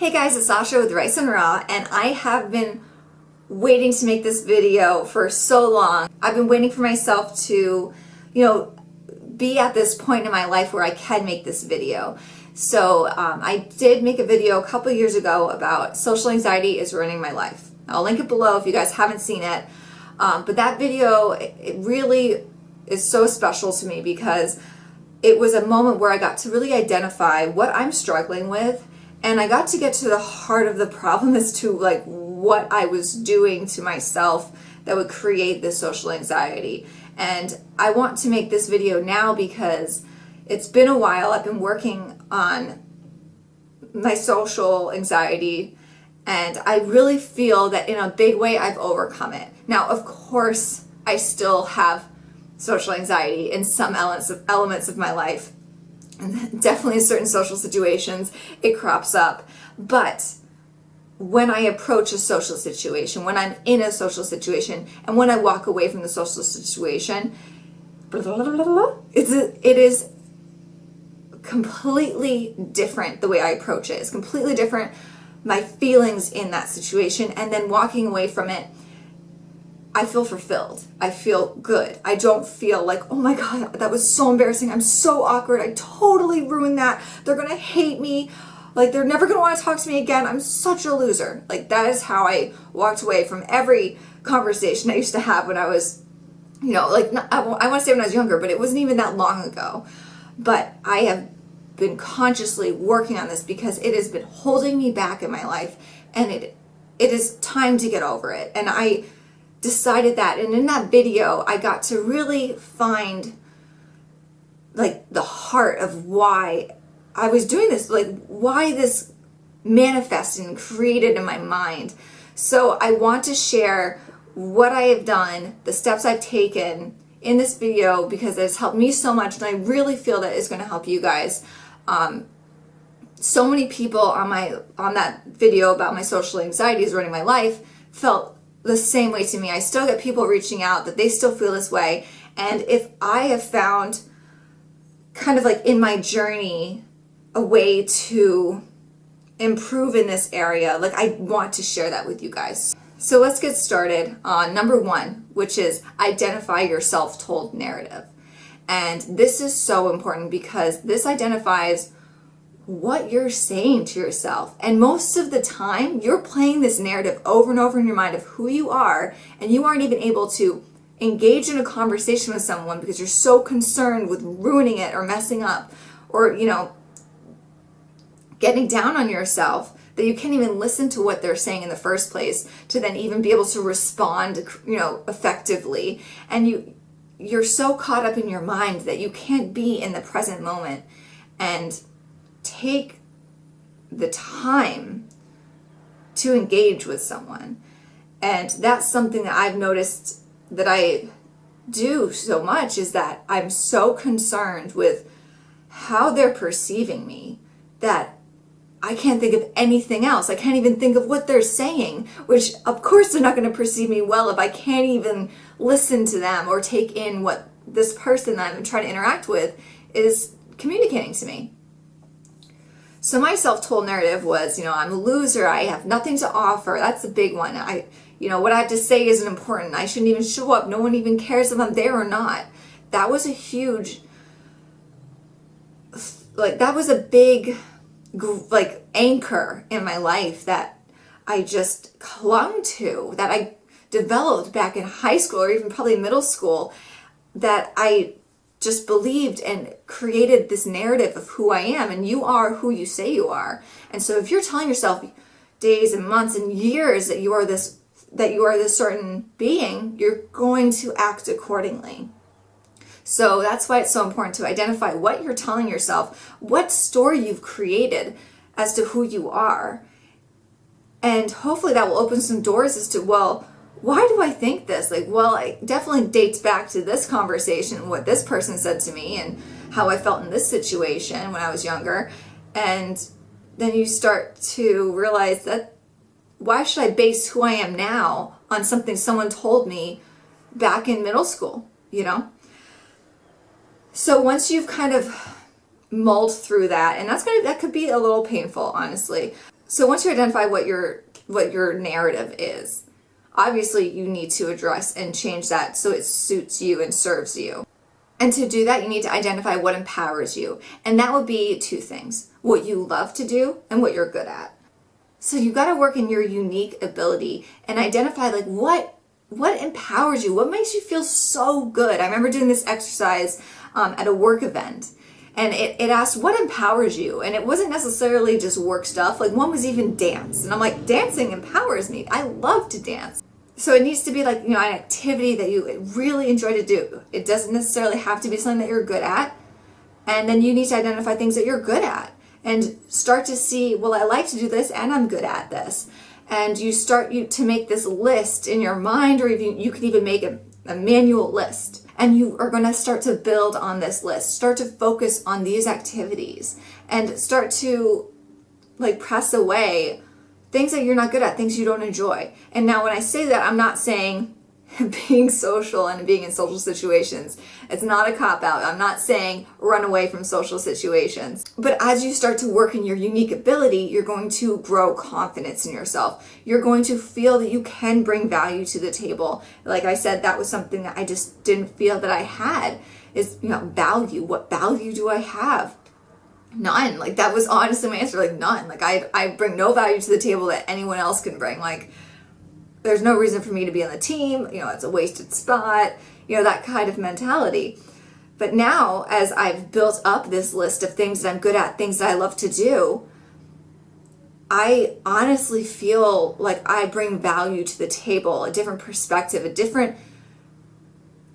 Hey guys, it's Sasha with Rice and Raw, and I have been waiting to make this video for so long. I've been waiting for myself to, be at this point in my life where I can make this video. So I did make a video a couple years ago about social anxiety is ruining my life. I'll link it below if you guys haven't seen it. But that video, it really is so special to me because it was a moment where I got to really identify what I'm struggling with, and I got to get to the heart of the problem as to what I was doing to myself that would create this social anxiety. And I want to make this video now because it's been a while. I've been working on my social anxiety, and I really feel that in a big way I've overcome it. Now, of course, I still have social anxiety in some elements of my life. And definitely in certain social situations, it crops up. But when I approach a social situation, when I'm in a social situation, and when I walk away from the social situation, it is completely different the way I approach it. It's completely different, my feelings in that situation, and then walking away from it, I feel fulfilled. I feel good. I don't feel like, oh my God, that was so embarrassing. I'm so awkward. I totally ruined that. They're going to hate me. Like, they're never going to want to talk to me again. I'm such a loser. Like, that is how I walked away from every conversation I used to have when I was, I want to say when I was younger, but it wasn't even that long ago. But I have been consciously working on this because it has been holding me back in my life, and it is time to get over it. And I decided that, and in that video I got to really find the heart of why I was doing this, why this manifested and created in my mind. So I want to share what I have done, the steps I've taken in this video, because it has helped me so much, and I really feel that it's going to help you guys. So many people on that video about my social anxiety is ruining my life felt the same way to me. I still get people reaching out that they still feel this way. And if I have found kind of in my journey a way to improve in this area, I want to share that with you guys. So let's get started on number one, which is identify your self-told narrative. And this is so important because this identifies what you're saying to yourself. And most of the time, you're playing this narrative over and over in your mind of who you are, and you aren't even able to engage in a conversation with someone because you're so concerned with ruining it or messing up or, getting down on yourself that you can't even listen to what they're saying in the first place to then even be able to respond, effectively. And you're so caught up in your mind that you can't be in the present moment and take the time to engage with someone. And that's something that I've noticed that I do so much, is that I'm so concerned with how they're perceiving me that I can't think of anything else. I can't even think of what they're saying, which of course they're not going to perceive me well if I can't even listen to them or take in what this person that I'm trying to interact with is communicating to me. So my self-told narrative was, I'm a loser, I have nothing to offer. That's a big one. What I have to say isn't important. I shouldn't even show up. No one even cares if I'm there or not. That was a huge, that was a big, anchor in my life that I just clung to, that I developed back in high school or even probably middle school, that I just believed and created this narrative of who I am. And you are who you say you are. And so if you're telling yourself days and months and years that you are this certain being, you're going to act accordingly. So that's why it's so important to identify what you're telling yourself, what story you've created as to who you are. And hopefully that will open some doors as to, well, why do I think this? It definitely dates back to this conversation, what this person said to me and how I felt in this situation when I was younger. And then you start to realize that why should I base who I am now on something someone told me back in middle school, So once you've kind of mulled through that, and that could be a little painful, honestly. So once you identify what your narrative is, obviously you need to address and change that so it suits you and serves you. And to do that, you need to identify what empowers you. And that would be two things: what you love to do and what you're good at. So you got to work in your unique ability and identify like what empowers you, what makes you feel so good. I remember doing this exercise at a work event, and it asked what empowers you, and it wasn't necessarily just work stuff. Like one was even dance, and I'm like, dancing empowers me. I love to dance. So it needs to be like, an activity that you really enjoy to do. It doesn't necessarily have to be something that you're good at. And then you need to identify things that you're good at and start to see, well, I like to do this and I'm good at this. And you start to make this list in your mind, or even you can even make a manual list. And you are going to start to build on this list. Start to focus on these activities and start to like press away things that you're not good at, things you don't enjoy. And now when I say that, I'm not saying being social and being in social situations. It's not a cop-out. I'm not saying run away from social situations. But as you start to work in your unique ability, you're going to grow confidence in yourself. You're going to feel that you can bring value to the table. Like I said, that was something that I just didn't feel that I had, is value. What value do I have? None. Like that was honestly my answer, like none. Like I bring no value to the table that anyone else can bring. Like there's no reason for me to be on the team, it's a wasted spot, that kind of mentality. But now, as I've built up this list of things that I'm good at, things that I love to do, I honestly feel like I bring value to the table, a different perspective, a different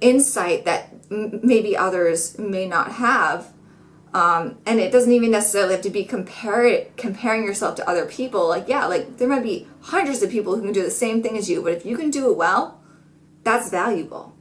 insight that maybe others may not have. And it doesn't even necessarily have to be comparing yourself to other people. Like there might be hundreds of people who can do the same thing as you, but if you can do it well, that's valuable.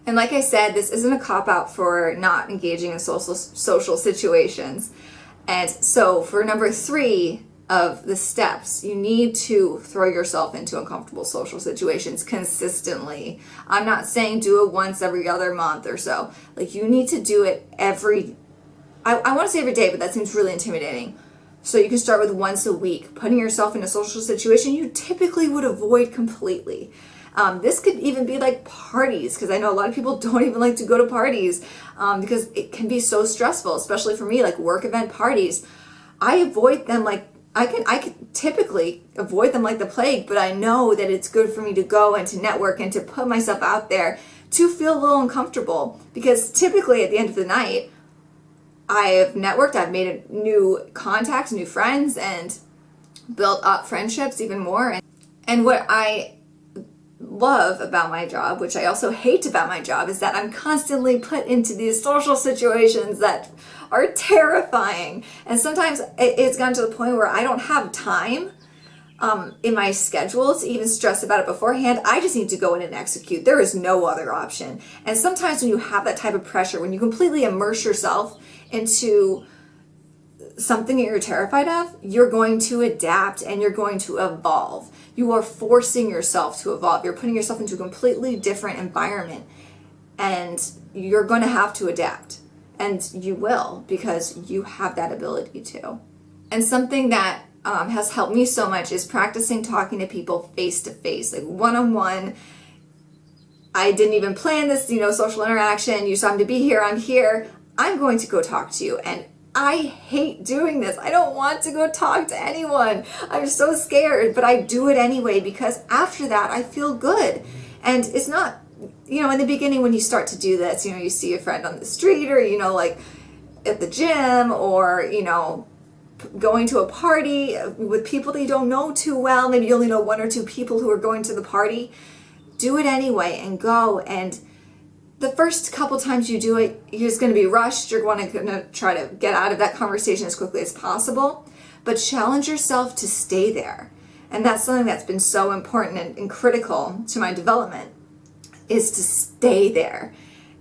And like I said, this isn't a cop-out for not engaging in social situations. And so for number 3 of the steps, you need to throw yourself into uncomfortable social situations consistently. I'm not saying do it once every other month or so. Like you need to do it I want to say every day, but that seems really intimidating. So you can start with once a week, putting yourself in a social situation you typically would avoid completely. This could even be like parties, because I know a lot of people don't even like to go to parties because it can be so stressful, especially for me, like work event parties. I avoid them like, I can typically avoid them like the plague, but I know that it's good for me to go and to network and to put myself out there to feel a little uncomfortable, because typically at the end of the night, I have networked, I've made new contacts, new friends, and built up friendships even more. And what I love about my job, which I also hate about my job, is that I'm constantly put into these social situations that are terrifying. And sometimes it's gotten to the point where I don't have time in my schedule to even stress about it beforehand. I just need to go in and execute. There is no other option. And sometimes when you have that type of pressure, when you completely immerse yourself into something that you're terrified of, you're going to adapt and you're going to evolve. You are forcing yourself to evolve. You're putting yourself into a completely different environment, and you're going to have to adapt. And you will, because you have that ability to. And something that has helped me so much is practicing talking to people face to face, like one-on-one. I didn't even plan this, social interaction. You saw me to be here, I'm here. I'm going to go talk to you. And I hate doing this. I don't want to go talk to anyone. I'm so scared, but I do it anyway, because after that I feel good. And it's not, in the beginning when you start to do this, you see a friend on the street, or, like at the gym, or, going to a party with people that you don't know too well. Maybe you only know 1 or 2 people who are going to the party. Do it anyway and go. And the first couple times you do it, you're just going to be rushed. You're going to try to get out of that conversation as quickly as possible. But challenge yourself to stay there. And that's something that's been so important and critical to my development, is to stay there.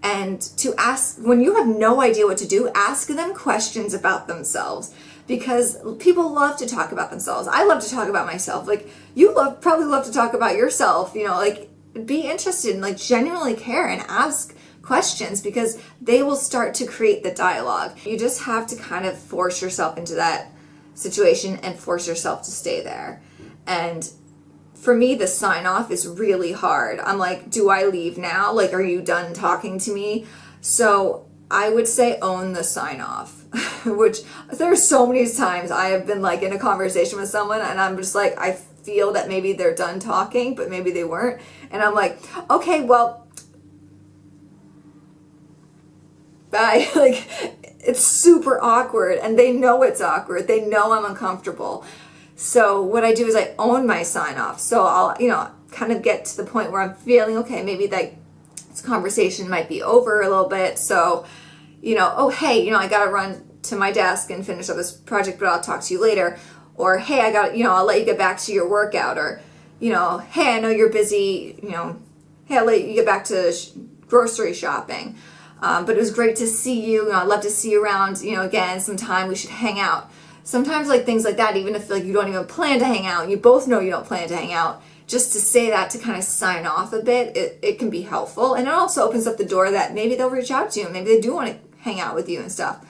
And to ask, when you have no idea what to do, ask them questions about themselves. Because people love to talk about themselves. I love to talk about myself. Like, you probably love to talk about yourself, be interested and genuinely care and ask questions, because they will start to create the dialogue. You just have to kind of force yourself into that situation and force yourself to stay there. And for me, the sign off is really hard. I'm like, do I leave now? Like, are you done talking to me? So I would say own the sign off, which there's so many times I have been like in a conversation with someone and I'm just like, I feel that maybe they're done talking, but maybe they weren't. And I'm like, okay, well, bye. Like, it's super awkward and they know it's awkward. They know I'm uncomfortable. So what I do is I own my sign off. So I'll, kind of get to the point where I'm feeling, okay, maybe like this conversation might be over a little bit. So, oh, hey, I got to run to my desk and finish up this project, but I'll talk to you later. Or, hey, I'll let you get back to your workout. Or, hey, I know you're busy, hey, I'll let you get back to grocery shopping. But it was great to see you. I'd love to see you around, again, sometime we should hang out. Sometimes like things like that, even if like you don't even plan to hang out, you both know you don't plan to hang out, just to say that to kind of sign off a bit, it can be helpful. And it also opens up the door that maybe they'll reach out to you. Maybe they do want to hang out with you and stuff.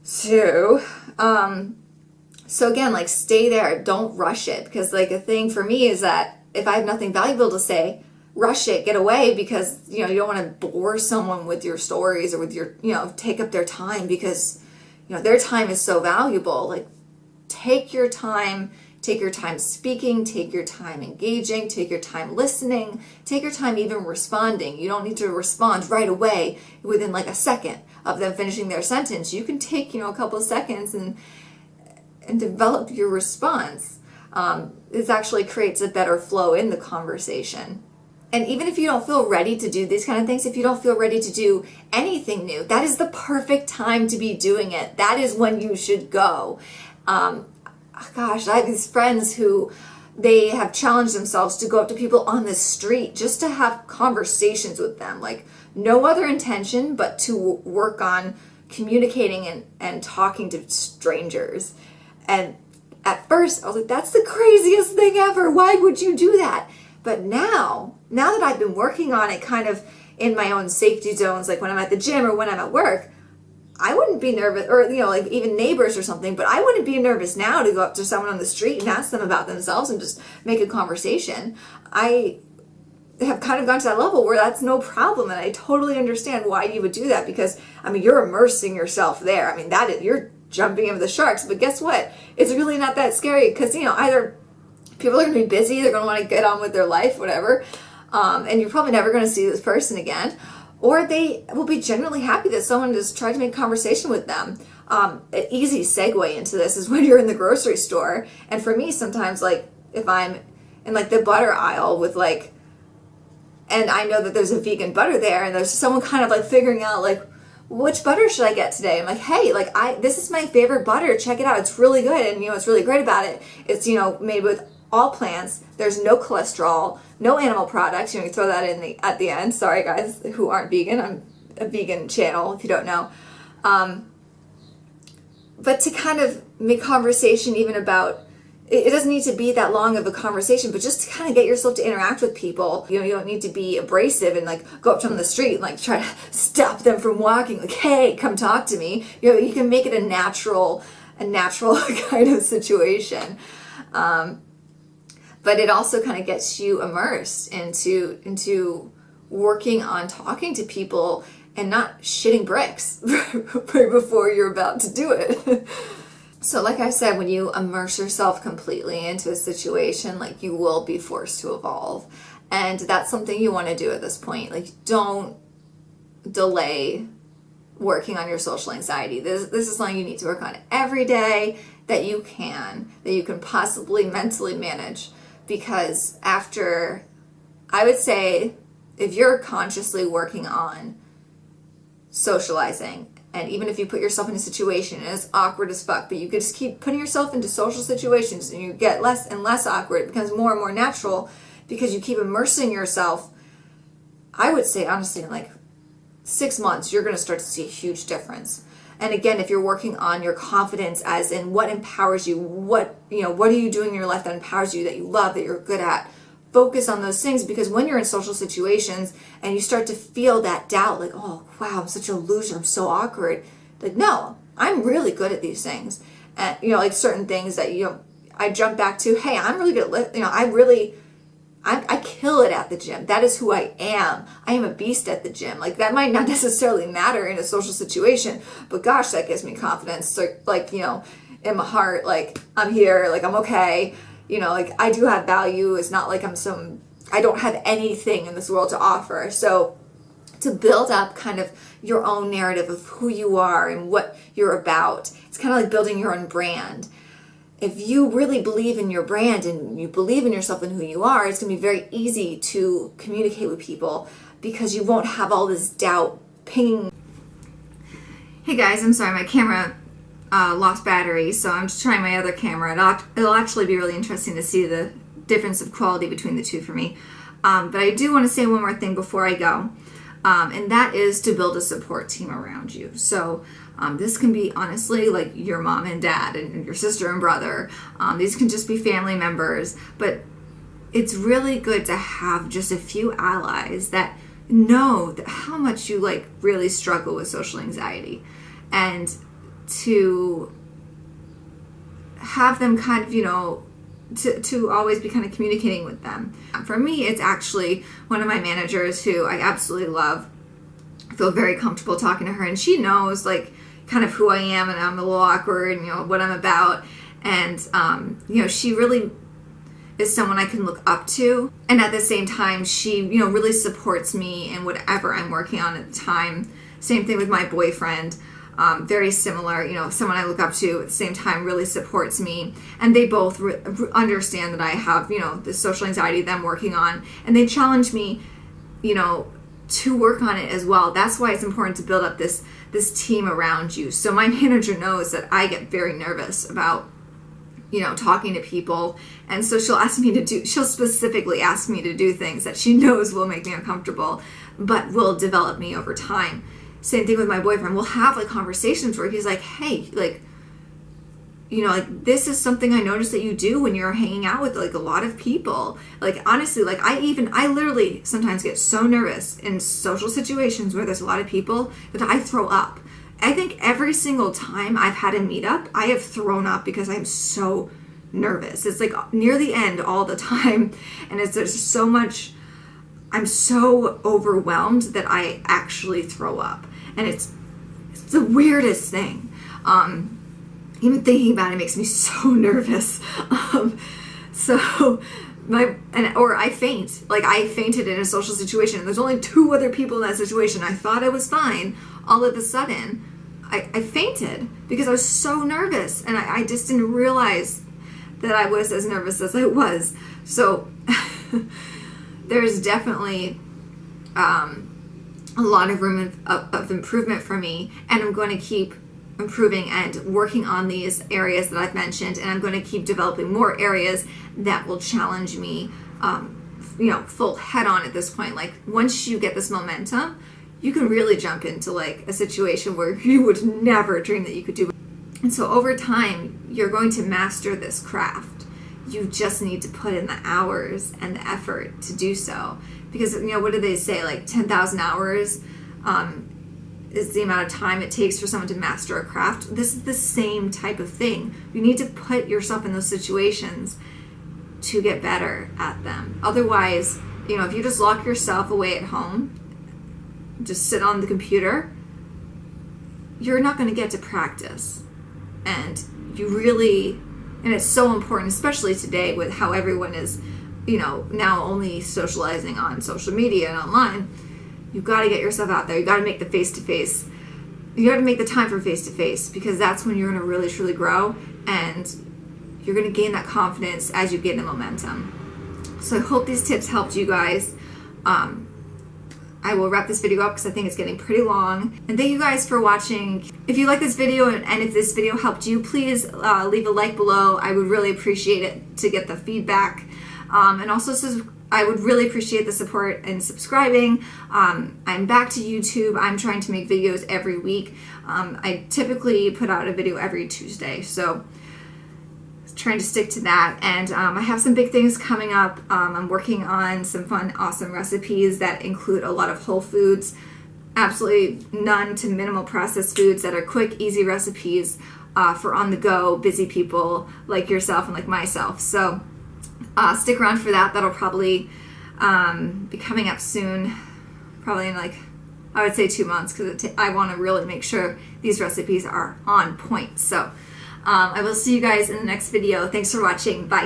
So again, like stay there. Don't rush it. Because like a thing for me is that if I have nothing valuable to say, rush it, get away because, you don't want to bore someone with your stories or with your, take up their time because, their time is so valuable. Like take your time speaking, take your time engaging, take your time listening, take your time even responding. You don't need to respond right away within like a second of them finishing their sentence. You can take, a couple of seconds and develop your response. This actually creates a better flow in the conversation. And even if you don't feel ready to do these kind of things, if you don't feel ready to do anything new, that is the perfect time to be doing it. That is when you should go. Gosh, I have these friends who they have challenged themselves to go up to people on the street just to have conversations with them. Like no other intention but to work on communicating and talking to strangers. And at first I was like, that's the craziest thing ever. Why would you do that? But now that I've been working on it kind of in my own safety zones, like when I'm at the gym or when I'm at work, I wouldn't be nervous, or, like even neighbors or something, but I wouldn't be nervous now to go up to someone on the street and ask them about themselves and just make a conversation. I have kind of gone to that level where that's no problem. And I totally understand why you would do that because, you're immersing yourself there. You're jumping into the sharks, but guess what? It's really not that scary because, either people are going to be busy, they're going to want to get on with their life, whatever, and you're probably never going to see this person again, or they will be genuinely happy that someone just tried to make conversation with them. An easy segue into this is when you're in the grocery store, and for me sometimes like if I'm in like the butter aisle with like, and I know that there's a vegan butter there, and there's someone kind of like figuring out like, which butter should I get today? I'm like, hey, like this is my favorite butter, check it out, it's really good, and what's really great about it, it's made with all plants. There's no cholesterol, no animal products. You throw that in at the end. Sorry guys who aren't vegan. I'm a vegan channel if you don't know. But to kind of make conversation even about, it doesn't need to be that long of a conversation, but just to kind of get yourself to interact with people. You don't need to be abrasive and like go up to them on the street and like try to stop them from walking. Like, hey, come talk to me. You can make it a natural kind of situation. But it also kind of gets you immersed into working on talking to people and not shitting bricks right before you're about to do it. So like I said, when you immerse yourself completely into a situation, like you will be forced to evolve. And that's something you want to do at this point. Like don't delay working on your social anxiety. This is something you need to work on every day that you can possibly mentally manage. Because after, I would say, if you're consciously working on socializing, and even if you put yourself in a situation and it's awkward as fuck, but you could just keep putting yourself into social situations and you get less and less awkward, it becomes more and more natural because you keep immersing yourself. I would say, honestly, in like 6 months, you're going to start to see a huge difference. And again, if you're working on your confidence as in what empowers you, what are you doing in your life that empowers you, that you love, that you're good at, focus on those things, because when you're in social situations and you start to feel that doubt, like, oh, wow, I'm such a loser, I'm so awkward. Like, no, I'm really good at these things. and, like certain things that, I jump back to, hey, I'm really good at, I kill it at the gym. That is who I am. I am a beast at the gym. Like, that might not necessarily matter in a social situation, but gosh, that gives me confidence. So, like, in my heart, like, I'm here, like, I'm okay. Like, I do have value. It's not like I don't have anything in this world to offer. So to build up kind of your own narrative of who you are and what you're about, it's kind of like building your own brand. If you really believe in your brand and you believe in yourself and who you are, it's going to be very easy to communicate with people because you won't have all this doubt pinging. Hey guys, I'm sorry, my camera lost battery, so I'm just trying my other camera. It'll actually be really interesting to see the difference of quality between the two for me. But I do want to say one more thing before I go, and that is to build a support team around you. So this can be honestly like your mom and dad and your sister and brother. These can just be family members, but it's really good to have just a few allies that know that how much you like really struggle with social anxiety, and to have them kind of, to always be kind of communicating with them. For me, it's actually one of my managers who I absolutely love. I feel very comfortable talking to her, and she knows like kind of who I am, and I'm a little awkward and what I'm about, and she really is someone I can look up to, and at the same time she really supports me in whatever I'm working on at the time. Same thing with my boyfriend. Very similar, someone I look up to at the same time really supports me, and they both understand that I have this social anxiety that I'm working on, and they challenge me to work on it as well. That's why it's important to build up this team around you. So my manager knows that I get very nervous about talking to people, and so she'll specifically ask me to do things that she knows will make me uncomfortable but will develop me over time. Same thing with my boyfriend. We'll have like conversations where he's like, hey, like, this is something I noticed that you do when you're hanging out with like a lot of people. Like, honestly, like I literally sometimes get so nervous in social situations where there's a lot of people that I throw up. I think every single time I've had a meetup, I have thrown up because I'm so nervous. It's like near the end all the time. And there's so much, I'm so overwhelmed that I actually throw up. And it's the weirdest thing. Even thinking about it makes me so nervous. Or I faint. Like, I fainted in a social situation, and there's only 2 other people in that situation. I thought I was fine. All of a sudden, I fainted because I was so nervous, and I just didn't realize that I was as nervous as I was. So there's definitely a lot of room of improvement for me, and I'm going to keep improving and working on these areas that I've mentioned, and I'm going to keep developing more areas that will challenge me full head on at this point. Like, once you get this momentum, you can really jump into like a situation where you would never dream that you could do. And so over time, you're going to master this craft. You just need to put in the hours and the effort to do so. Because, what do they say? Like 10,000 hours is the amount of time it takes for someone to master a craft. This is the same type of thing. You need to put yourself in those situations to get better at them. Otherwise, if you just lock yourself away at home, just sit on the computer, you're not going to get to practice. And and it's so important, especially today with how everyone is, now only socializing on social media and online. You've got to get yourself out there. You've got to make the face-to-face. You got to make the time for face-to-face, because that's when you're going to really, truly grow, and you're going to gain that confidence as you gain the momentum. So I hope these tips helped you guys. I will wrap this video up because I think it's getting pretty long. And thank you guys for watching. If you like this video and if this video helped you, please leave a like below. I would really appreciate it to get the feedback. And also, I would really appreciate the support and subscribing. I'm back to YouTube. I'm trying to make videos every week. I typically put out a video every Tuesday, so trying to stick to that. And I have some big things coming up. I'm working on some fun, awesome recipes that include a lot of whole foods, absolutely none to minimal processed foods that are quick, easy recipes. for on-the-go busy people like yourself and like myself. So stick around for that. That'll probably be coming up soon, probably in like, I would say 2 months, because I want to really make sure these recipes are on point. So I will see you guys in the next video. Thanks for watching. Bye.